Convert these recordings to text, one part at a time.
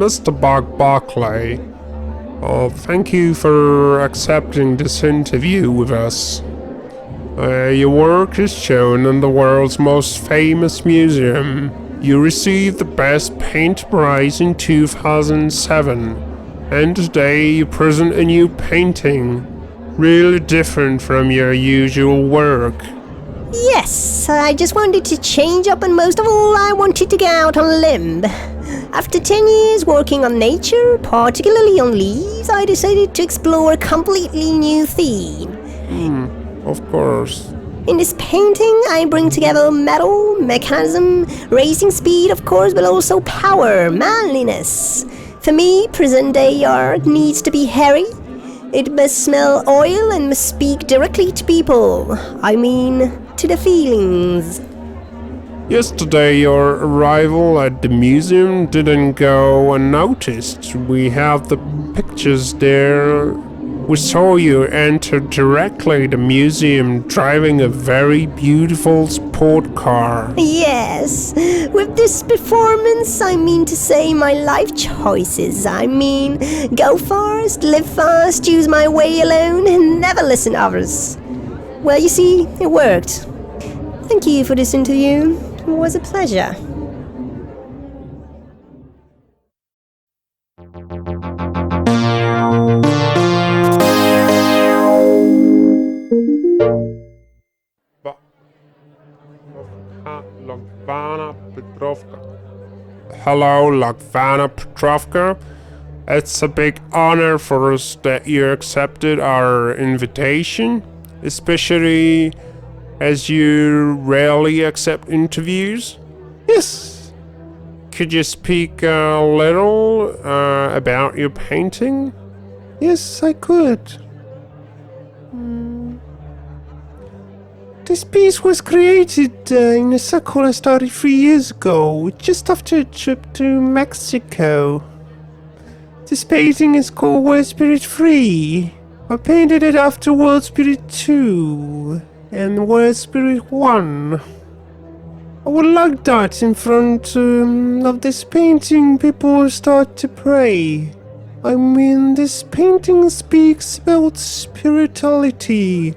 Mr. Barclay, thank you for accepting this interview with us. Your work is shown in the world's most famous museum. You received the Best Paint Prize in 2007, and today you present a new painting, really different from your usual work. Yes, I just wanted to change up, and most of all, I wanted to go out on a limb. After 10 years working on nature, particularly on leaves, I decided to explore a completely new theme. Of course. In this painting, I bring together metal, mechanism, racing speed, of course, but also power, manliness. For me, present-day art needs to be hairy. It must smell oil and must speak directly to people. I mean, to the feelings. Yesterday, your arrival at the museum didn't go unnoticed. We have the pictures there. We saw you enter directly the museum driving a very beautiful sport car. Yes, with this performance, I mean to say my life choices. I mean, go fast, live fast, choose my way alone, and never listen to others. Well, you see, it worked. Thank you for this interview. It was a pleasure. Hello, Lagvana Petrovka. It's a big honor for us that you accepted our invitation, especially as you rarely accept interviews. Yes. Could you speak a little about your painting? Yes, I could. This piece was created in a circle I started 3 years ago, just after a trip to Mexico. This painting is called World Spirit 3. I painted it after World Spirit 2 and World Spirit 1. I would like that in front of this painting people start to pray. I mean, this painting speaks about spirituality.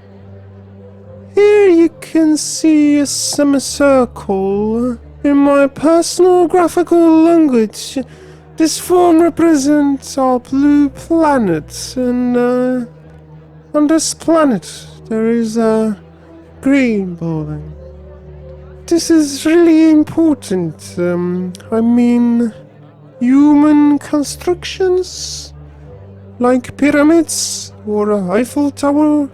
Here you can see a semicircle. In my personal graphical language, this form represents our blue planet, and on this planet there is a green building. This is really important. I mean, human constructions like pyramids or a Eiffel Tower,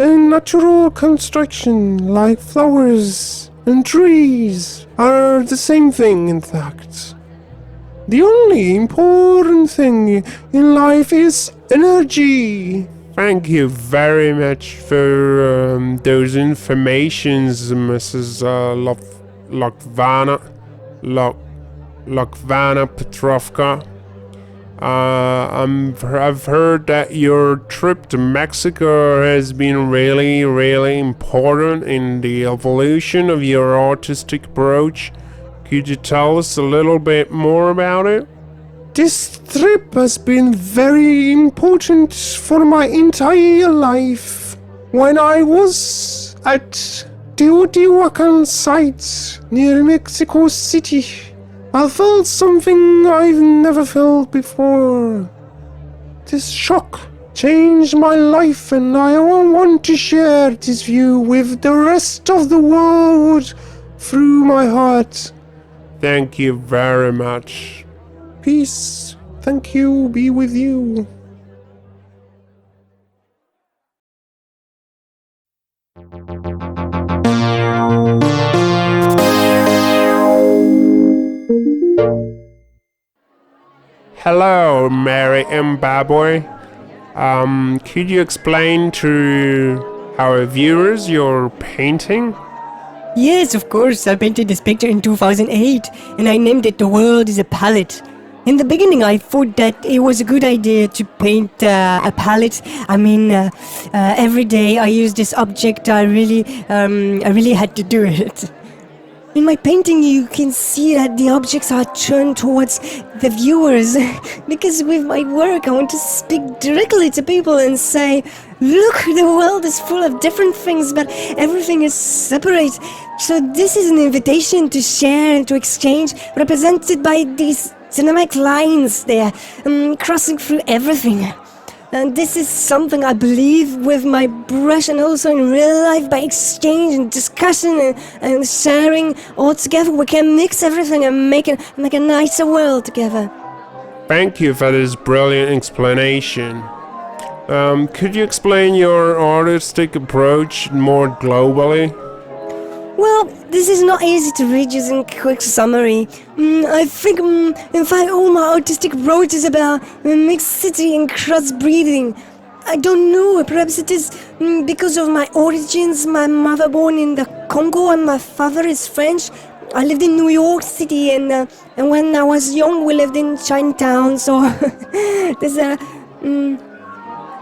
and natural construction like flowers and trees are the same thing, in fact. The only important thing in life is energy. Thank you very much for those informations, Mrs. Lokvana Petrovka. I've heard that your trip to Mexico has been really, really important in the evolution of your artistic approach. Could you tell us a little bit more about it? This trip has been very important for my entire life. When I was at Teotihuacan site near Mexico City, I felt something I've never felt before. This shock changed my life, and I want to share this view with the rest of the world through my heart. Thank you very much. Peace, thank you, be with you. Hello, Mary Zimbabwe. Could you explain to our viewers your painting? Yes, of course. I painted this picture in 2008, and I named it The World is a Palette. In the beginning, I thought that it was a good idea to paint a palette. I mean, every day I use this object. I really had to do it. in my painting you can see that the objects are turned towards the viewers. Because with my work I want to speak directly to people and say, look, the world is full of different things, but everything is separate. So this is an invitation to share and to exchange, represented by these cinematic lines there, crossing through everything. And this is something I believe with my brush and also in real life, by exchange and discussion and sharing all together, we can mix everything and make a nicer world together. Thank you for this brilliant explanation. Could you explain your artistic approach more globally? Well, this is not easy to read just in quick summary. I think, in fact, all my artistic approach is about mixity and crossbreeding. I don't know, perhaps it is because of my origins. My mother born in the Congo and my father is French. I lived in New York City, and when I was young we lived in Chinatown, so there's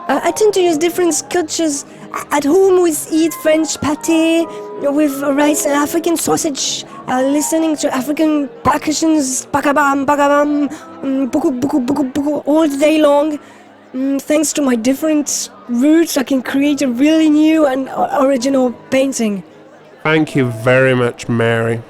I tend to use different cultures. At home we eat French pâté with rice and African sausage, listening to African percussions, bakabam, bakabam, buku, buku, buku, buku, all day long. Thanks to my different roots, I can create a really new and original painting. Thank you very much, Mary.